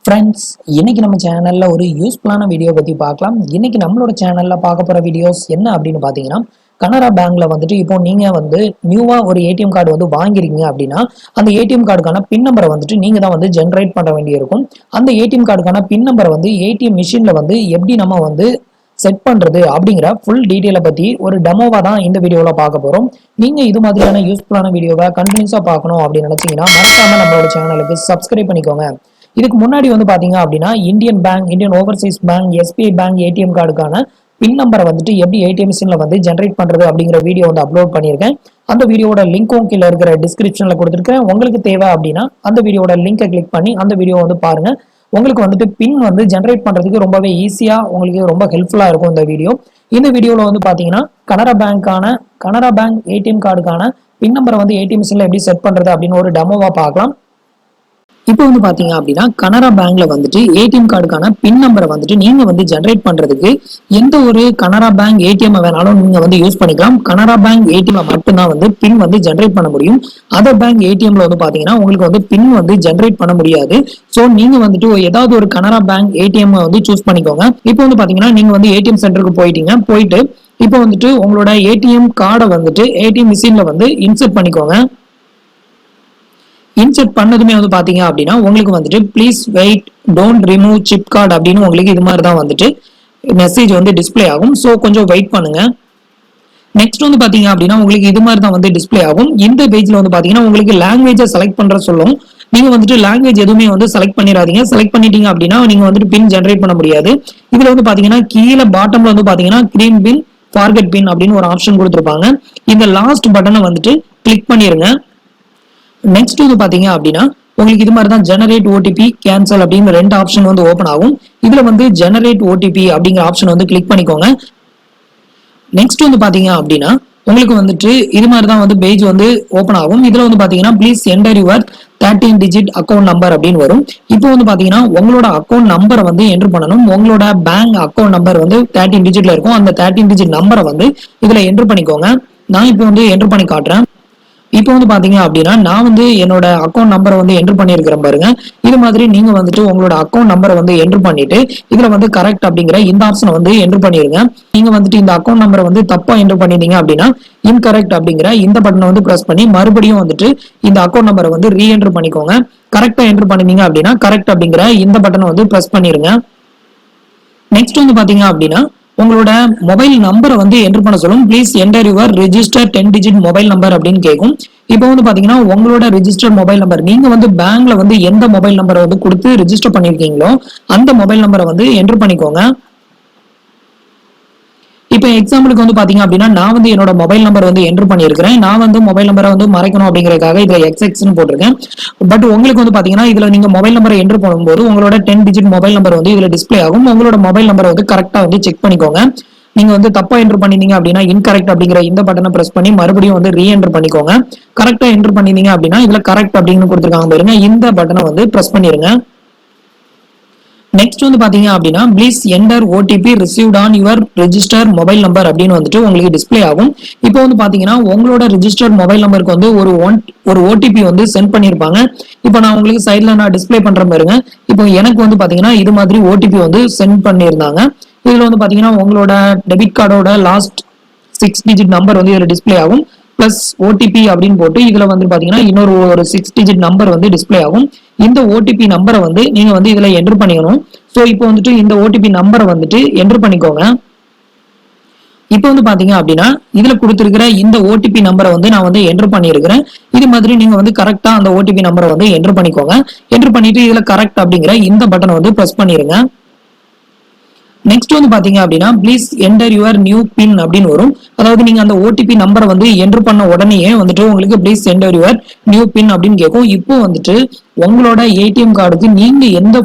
Friends, இன்னைக்கு நம்ம சேனல்ல ஒரு யூஸ்ஃபுல்லான வீடியோ பத்தி பார்க்கலாம். இன்னைக்கு நம்மளோட சேனல்ல பார்க்க போற வீடியோஸ் என்ன அப்படின்னு பாத்தீங்கன்னா, கனரா பேங்க்ல வந்துட்டு இப்போ நீங்க வந்து நியூவா ஒரு ஏடிஎம் கார்டு வந்து வாங்கிருக்கீங்க அப்படின்னா, அந்த ஏடிஎம் கார்டுக்கான பின் நம்பரை வந்துட்டு நீங்க தான் வந்து ஜென்ரேட் பண்ண வேண்டியிருக்கும். அந்த ஏடிஎம் கார்டுக்கான பின் நம்பரை வந்து ஏடிஎம் மிஷின்ல வந்து எப்படி நம்ம வந்து செட் பண்றது அப்படிங்கிற ஃபுல் டீட்டெயிலை பத்தி ஒரு டெமோவா தான் இந்த வீடியோல பார்க்க போறோம். நீங்க இது மாதிரியான யூஸ்ஃபுல்லான வீடியோவை கண்டினியூஸா பார்க்கணும் அப்படின்னு நினைச்சீங்கன்னா மறக்காம நம்மளோட சேனலுக்கு சப்ஸ்கிரைப் பண்ணிக்கோங்க. இதுக்கு முன்னாடி வந்து பாத்தீங்க அப்படின்னா Indian bank, Indian Overseas bank, SBI bank ATM கார்டுக்கான பின் நம்பரை வந்துட்டு எப்படி ஏடிஎம் மிஷின்ல வந்து ஜென்ரேட் பண்றது அப்படிங்கிற வீடியோ வந்து அப்லோட் பண்ணியிருக்கேன். அந்த வீடியோட லிங்க்கும் கீழே இருக்கிற டிஸ்கிரிப்ஷன்ல கொடுத்துருக்கேன். உங்களுக்கு தேவை அப்படின்னா அந்த வீடியோட லிங்கை கிளிக் பண்ணி அந்த வீடியோ வந்து பாருங்க. உங்களுக்கு வந்துட்டு பின் வந்து ஜென்ரேட் பண்றதுக்கு ரொம்பவே ஈஸியா உங்களுக்கு ரொம்ப ஹெல்ப்ஃபுல்லா இருக்கும் இந்த வீடியோ. இந்த வீடியோல வந்து பாத்தீங்கன்னா கனரா பேங்க் ஏடிஎம் கார்டுக்கான பின் நம்பரை வந்து ஏடிஎம் மிஷின்ல எப்படி செட் பண்றது அப்படின்னு ஒரு டெமோவா பார்க்கலாம். இப்போ வந்து பாத்தீங்க அப்படின்னா கனரா பேங்க்ல வந்துட்டு ஏடிஎம் கார்டுக்கான பின் நம்பரை வந்துட்டு நீங்க வந்து ஜென்ரேட் பண்றதுக்கு எந்த ஒரு கனரா பேங்க் ஏடிஎம் வேணாலும் நீங்க வந்து யூஸ் பண்ணிக்கலாம். கனரா பேங்க் ஏடிஎம் மட்டும்தான் வந்து பின் வந்து ஜென்ரேட் பண்ண முடியும். அதர் பேங்க் ஏடிஎம்ல வந்து பாத்தீங்கன்னா உங்களுக்கு வந்து பின் வந்து ஜென்ரேட் பண்ண முடியாது. ஸோ நீங்க வந்துட்டு ஏதாவது ஒரு கனரா பேங்க் ஏடிஎம் வந்து சூஸ் பண்ணிக்கோங்க. இப்போ வந்து பாத்தீங்கன்னா நீங்க வந்து ஏடிஎம் சென்டருக்கு போயிட்டு இப்போ வந்துட்டு உங்களோட ஏடிஎம் கார்டை வந்துட்டு ஏடிஎம் மிஷின்ல வந்து இன்சர்ட் பண்ணிக்கோங்க. இன்செர்ட் பண்ணதுமே வந்து பாத்தீங்க அப்படின்னா உங்களுக்கு வந்துட்டு please wait, don't remove chip card அப்படின்னு உங்களுக்கு இது மாதிரி தான் வந்துட்டு மெசேஜ் வந்து டிஸ்பிளே ஆகும். ஸோ கொஞ்சம் வெயிட் பண்ணுங்க. நெக்ஸ்ட் வந்து பாத்தீங்க அப்படின்னா உங்களுக்கு இது மாதிரி தான் வந்து டிஸ்பிளே ஆகும். இந்த பேஜ்ல வந்து பாத்தீங்கன்னா உங்களுக்கு லாங்குவேஜை செலக்ட் பண்ற சொல்லும். நீங்க வந்துட்டு லாங்குவேஜ் எதுவுமே வந்து செலக்ட் பண்ணிடாதீங்க. செலக்ட் பண்ணிட்டீங்க அப்படின்னா நீங்க வந்துட்டு பின் ஜென்ரேட் பண்ண முடியாது. இதுல வந்து பாத்தீங்கன்னா கீழே பாட்டம்ல வந்து பாத்தீங்கன்னா கிரீன் பின், ஃபார்கெட் பின் அப்படின்னு ஒரு ஆப்ஷன் கொடுத்துருப்பாங்க. இந்த லாஸ்ட் பட்டனை வந்துட்டு கிளிக் பண்ணிருங்க. நெக்ஸ்ட் வந்து பாத்தீங்க அப்படின்னா உங்களுக்கு இது மாதிரி தான் ஜெனரேட் ஓடிபி, கேன்சல் அப்படின்னு ரெண்டு ஆப்ஷன் வந்து ஓப்பன் ஆகும். இதுல வந்து ஜெனரேட் ஓடிபி அப்படிங்கிற ஆப்ஷன் வந்து கிளிக் பண்ணிக்கோங்க. நெக்ஸ்ட் வந்து பாத்தீங்க அப்படின்னா உங்களுக்கு வந்துட்டு இது மாதிரி தான் வந்து பேஜ் வந்து ஓப்பன் ஆகும். இதுல வந்து பாத்தீங்கன்னா please enter your 13 digit account number அப்படின்னு வரும். இப்போ வந்து பாத்தீங்கன்னா உங்களோட அக்கௌண்ட் நம்பரை வந்து என்டர் பண்ணணும். உங்களோட பேங்க் அக்கௌண்ட் நம்பர் வந்து 13 டிஜிட்ல இருக்கும். அந்த 13 டிஜிட் நம்பரை வந்து இதுல என்டர் பண்ணிக்கோங்க. நான் இப்போ வந்து என்டர் பண்ணி காட்டுறேன். இப்போ வந்து பாத்தீங்க அப்படின்னா நான் வந்து என்னோட அக்கௌண்ட் நம்பரை வந்து என்டர் பண்ணியிருக்கிறேன் பாருங்க. இது மாதிரி நீங்க வந்துட்டு உங்களோட அக்கௌண்ட் நம்பரை வந்து என்டர் பண்ணிட்டு இதுல வந்து கரெக்ட் அப்படிங்கிற இந்த ஆப்ஷனை வந்து என்டர் பண்ணிருங்க. நீங்க வந்துட்டு இந்த அக்கௌண்ட் நம்பரை வந்து தப்பா என்டர் பண்ணிட்டீங்க அப்படின்னா இன்கரெக்ட் அப்படிங்கிற இந்த பட்டனை வந்து பிரஸ் பண்ணி மறுபடியும் வந்துட்டு இந்த அக்கௌண்ட் நம்பரை வந்து ரீஎன்டர் பண்ணிக்கோங்க. கரெக்டா என்டர் பண்ணிட்டீங்க அப்படின்னா கரெக்ட் அப்படிங்கிற இந்த பட்டனை வந்து பிரஸ் பண்ணிருங்க. நெக்ஸ்ட் வந்து பாத்தீங்க அப்படின்னா உங்களோட மொபைல் நம்பரை வந்து என்டர் பண்ண சொல்லும். Please enter your register 10 digit mobile number அப்படின்னு கேட்கும். இப்போ வந்து பாத்தீங்கன்னா உங்களோட ரெஜிஸ்டர் மொபைல் நம்பர் நீங்க வந்து பேங்க்ல வந்து எந்த மொபைல் நம்பரை வந்து கொடுத்து ரெஜிஸ்டர் பண்ணிருக்கீங்களோ அந்த மொபைல் நம்பரை வந்து என்டர் பண்ணிக்கோங்க. இப்போ எக்ஸாம்பிளுக்கு வந்து பாத்தீங்க அப்படின்னா நான் வந்து என்னோட மொபைல் நம்பர் வந்து என்டர் பண்ணியிருக்கிறேன். நான் வந்து மொபைல் நம்பரை வந்து மறைக்கணும் அப்படிங்கறதுக்காக இதுல எக்ஸ்எக்ஸ்னு போட்டிருக்கேன். பட் உங்களுக்கு வந்து பாத்தீங்கன்னா இதுல நீங்க மொபைல் நம்பரை என்டர் பண்ணும்போது உங்களோட 10 டிஜிட் மொபைல் நம்பர் வந்து இதுல டிஸ்பிளே ஆகும். உங்களோட மொபைல் நம்பரை வந்து கரெக்டா வந்து செக் பண்ணிக்கோங்க. நீங்க வந்து தப்பா என்டர் பண்ணிட்டீங்க அப்படின்னா இன்கரெக்ட் அப்படிங்கிற இந்த பட்டனை பிரஸ் பண்ணி மறுபடியும் வந்து ரீஎன்டர் பண்ணிக்கோங்க. கரெக்டா என்டர் பண்ணிட்டீங்க அப்படின்னா இதுல கரெக்ட் அப்படின்னு கொடுத்துருக்காங்க பாருங்க. இந்த பட்டனை வந்து பிரஸ் பண்ணிருங்க. நெக்ஸ்ட் வந்து பாத்தீங்க அப்படின்னா please enter OTP received on your register mobile number அப்படின்னு வந்துட்டு உங்களுக்கு டிஸ்பிளே ஆகும். இப்போ வந்து பாத்தீங்கன்னா உங்களோட ரெஜிஸ்டர்ட் மொபைல் நம்பருக்கு வந்து ஒரு ஓடிபி வந்து சென்ட் பண்ணிருப்பாங்க. இப்போ நான் உங்களுக்கு சைட்ல நான் டிஸ்பிளே பண்ற பாருங்க. இப்போ எனக்கு வந்து பாத்தீங்கன்னா இது மாதிரி ஓடிபி வந்து சென்ட் பண்ணியிருந்தாங்க. இதுல வந்து பாத்தீங்கன்னா உங்களோட டெபிட் கார்டோட லாஸ்ட் 6 டிஜிட் நம்பர் வந்து இதுல டிஸ்பிளே ஆகும். பிளஸ் ஓடிபி அப்படின்னு போட்டு இதுல வந்து பாத்தீங்கன்னா இன்னொரு 6 டிஜிட் நம்பர் வந்து டிஸ்பிளே ஆகும். இந்த ஓடிபி நம்பரை வந்து நீங்க வந்து இதுல என்டர் பண்ணிக்கணும். ஸோ இப்போ வந்துட்டு இந்த ஓடிபி நம்பரை வந்துட்டு என்டர் பண்ணிக்கோங்க. இப்போ வந்து பாத்தீங்க அப்படின்னா இதுல கொடுத்திருக்கிற இந்த ஓடிபி நம்பரை வந்து நான் வந்து என்டர் பண்ணியிருக்கிறேன். இது மாதிரி நீங்க வந்து கரெக்டா அந்த ஓடிபி நம்பரை வந்து என்டர் பண்ணிக்கோங்க. என்டர் பண்ணிட்டு இதுல கரெக்ட் அப்படிங்கிற இந்த பட்டனை வந்து பிரஸ் பண்ணிருங்க. நெக்ஸ்ட் வந்து பாத்தீங்க அப்படின்னா ப்ளீஸ் என்டர் யுவர் நியூ பின் அப்படின்னு வரும். அதாவது நீங்க அந்த ஓடிபி நம்பரை வந்து என்டர் பண்ண உடனே வந்துட்டு உங்களுக்கு ப்ளீஸ் என்டர் யுவர் நியூ பின் அப்படின்னு கேட்கும். இப்போ வந்துட்டு உங்களோட ஏடிஎம் கார்டுக்கு நீங்க எந்த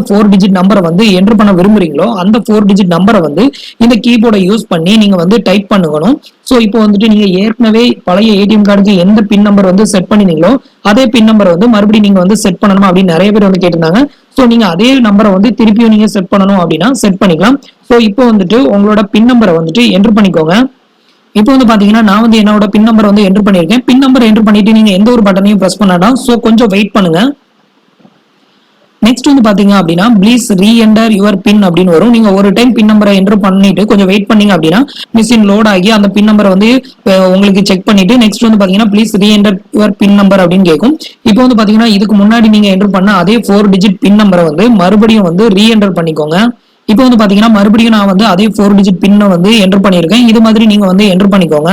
4 டிஜிட் நம்பரை வந்து என்டர் பண்ண விரும்புறீங்களோ அந்த 4 டிஜிட் நம்பரை வந்து இந்த கீபோர்டை யூஸ் பண்ணி நீங்க வந்து டைப் பண்ணணும். ஸோ இப்போ வந்துட்டு நீங்க ஏற்கனவே பழைய ஏடிஎம் கார்டுக்கு எந்த பின் நம்பர் வந்து செட் பண்ணினீங்களோ அதே பின் நம்பர் வந்து மறுபடியும் நீங்க வந்து செட் பண்ணணும் அப்படின்னு நிறைய பேர் வந்து கேட்டிருந்தாங்க. ஸோ நீங்க அதே நம்பரை வந்து திருப்பியும் நீங்க செட் பண்ணணும் அப்படின்னா செட் பண்ணிக்கலாம். ஸோ இப்போ வந்துட்டு உங்களோட பின் நம்பரை வந்துட்டு என்டர் பண்ணிக்கோங்க. இப்போ வந்து பாத்தீங்கன்னா நான் வந்து என்னோட பின் நம்பர் வந்து என்டர் பண்ணிருக்கேன். பின் நம்பர் என்டர் பண்ணிட்டு நீங்க எந்த ஒரு பட்டனையும் பிரஸ் பண்ணாதான். ஸோ கொஞ்சம் வெயிட் பண்ணுங்க. நெக்ஸ்ட் வந்து பாத்தீங்க அப்படின்னா ப்ளீஸ் ரீஎன்டர் யுவர் பின் அப்படின்னு வரும். நீங்க ஒரு டைம் பின் நம்பரை என்டர் பண்ணிட்டு கொஞ்சம் வெயிட் பண்ணீங்க அப்படின்னா மிஷின் லோட் ஆகி அந்த பின் நம்பரை வந்து உங்களுக்கு செக் பண்ணிட்டு நெக்ஸ்ட் வந்து பாத்தீங்கன்னா please reenter your pin number அப்படின்னு கேட்கும். இப்போ வந்து பாத்தீங்கன்னா இதுக்கு முன்னாடி நீங்க என்டர் பண்ண அதே 4 டிஜிட் பின் நம்பரை வந்து மறுபடியும் வந்து ரீஎன்டர் பண்ணிக்கோங்க. இப்போ வந்து பாத்தீங்கன்னா மறுபடியும் நான் வந்து அதே 4 டிஜிட் பின்னை வந்து என்டர் பண்ணியிருக்கேன். இது மாதிரி நீங்க வந்து என்டர் பண்ணிக்கோங்க.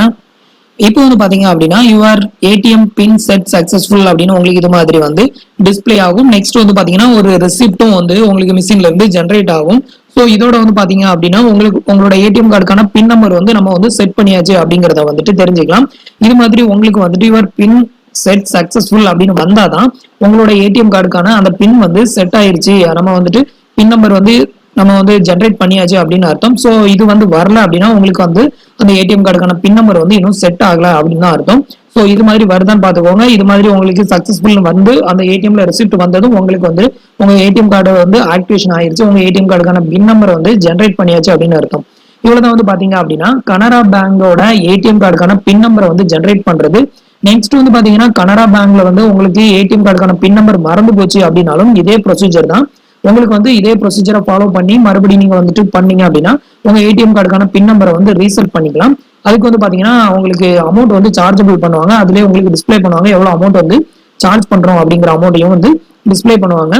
இப்போ வந்து பாத்தீங்க அப்படின்னா your ATM pin set successful அப்படின்னு உங்களுக்கு இது மாதிரி வந்து டிஸ்பிளே ஆகும். நெக்ஸ்ட் வந்து பாத்தீங்கன்னா ஒரு ரெசிப்டும் வந்து உங்களுக்கு மிஷின்ல இருந்து ஜென்ரேட் ஆகும். ஸோ இதோட வந்து பாத்தீங்க அப்படின்னா உங்களுக்கு உங்களோட ஏடிஎம் கார்டுக்கான பின் நம்பர் வந்து நம்ம வந்து செட் பண்ணியாச்சு அப்படிங்கறத வந்துட்டு தெரிஞ்சுக்கலாம். இது மாதிரி உங்களுக்கு வந்துட்டு யுவர் பின் செட் சக்சஸ்ஃபுல் அப்படின்னு வந்தாதான் உங்களோட ஏடிஎம் கார்டுக்கான அந்த பின் வந்து செட் ஆயிருச்சு, நம்ம வந்துட்டு பின் நம்பர் வந்து நம்ம வந்து ஜென்ரேட் பண்ணியாச்சு அப்படின்னு அர்த்தம். ஸோ இது வந்து வரல அப்படின்னா உங்களுக்கு வந்து அந்த ஏடிஎம் கார்டுக்கான பின் நம்பர் வந்து இன்னும் செட் ஆகல அப்படின்னு தான் அர்த்தம். ஸோ இது மாதிரி வருதான்னு பார்த்துக்கோங்க. இது மாதிரி உங்களுக்கு சக்சஸ்ஃபுல் வந்து அந்த ஏடிஎம்ல ரெசிப்ட் வந்ததும் உங்களுக்கு வந்து உங்க ஏடிஎம் கார்டு வந்து ஆக்டிவேஷன் ஆயிருச்சு, உங்க ஏடிஎம் கார்டுக்கான பின் நம்பர் வந்து ஜென்ரேட் பண்ணியாச்சு அப்படின்னு அர்த்தம். இவ்வளவுதான் வந்து பாத்தீங்க அப்படின்னா கனரா பேங்கோட ஏடிஎம் கார்டுக்கான பின் நம்பரை வந்து ஜென்ரேட் பண்றது. நெக்ஸ்ட் வந்து பாத்தீங்கன்னா கனரா பேங்க்ல வந்து உங்களுக்கு ஏடிஎம் கார்டுக்கான பின் நம்பர் மறந்து போச்சு அப்படின்னாலும் இதே ப்ரொசீஜர் தான். உங்களுக்கு வந்து இதே ப்ரொசீஜரை ஃபாலோ பண்ணி மறுபடியும் நீங்க வந்துட்டு பண்ணீங்க அப்படின்னா உங்க ஏடிஎம் கார்டுக்கான பின் நம்பரை வந்து ரீசெட் பண்ணிக்கலாம். அதுக்கு வந்து பாத்தீங்கன்னா உங்களுக்கு அமௌண்ட் வந்து சார்ஜபிள் பண்ணுவாங்க. அதுலயே உங்களுக்கு டிஸ்பிளே பண்ணுவாங்க எவ்வளவு அமௌண்ட் வந்து சார்ஜ் பண்றோம் அப்படிங்கிற அமௌண்ட்டையும் வந்து டிஸ்பிளே பண்ணுவாங்க.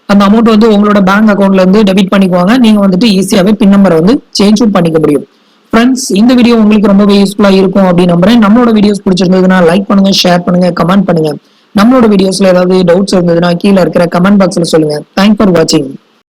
அந்த அமௌண்ட் வந்து உங்களோட பேங்க் அக்கௌண்ட்ல இருந்து டெபிட் பண்ணிக்குவாங்க. நீங்க வந்துட்டு ஈஸியாவே பின் நம்பரை வந்து சேஞ்சும் பண்ணிக்க முடியும். ஃப்ரெண்ட்ஸ், இந்த வீடியோ உங்களுக்கு ரொம்பவே யூஸ்ஃபுல்லா இருக்கும் அப்படின்னு நம்புறேன். நம்மளோட வீடியோஸ் பிடிச்சிருந்ததுன்னா லைக் பண்ணுங்க, ஷேர் பண்ணுங்க, கமெண்ட் பண்ணுங்க. நம்மளோட வீடியோஸ்ல ஏதாவது டவுட்ஸ் இருந்ததுன்னா கீழே இருக்கிற கமெண்ட் பாக்ஸ்ல சொல்லுங்க. தேங்க்ஸ் ஃபார் வாட்சிங்.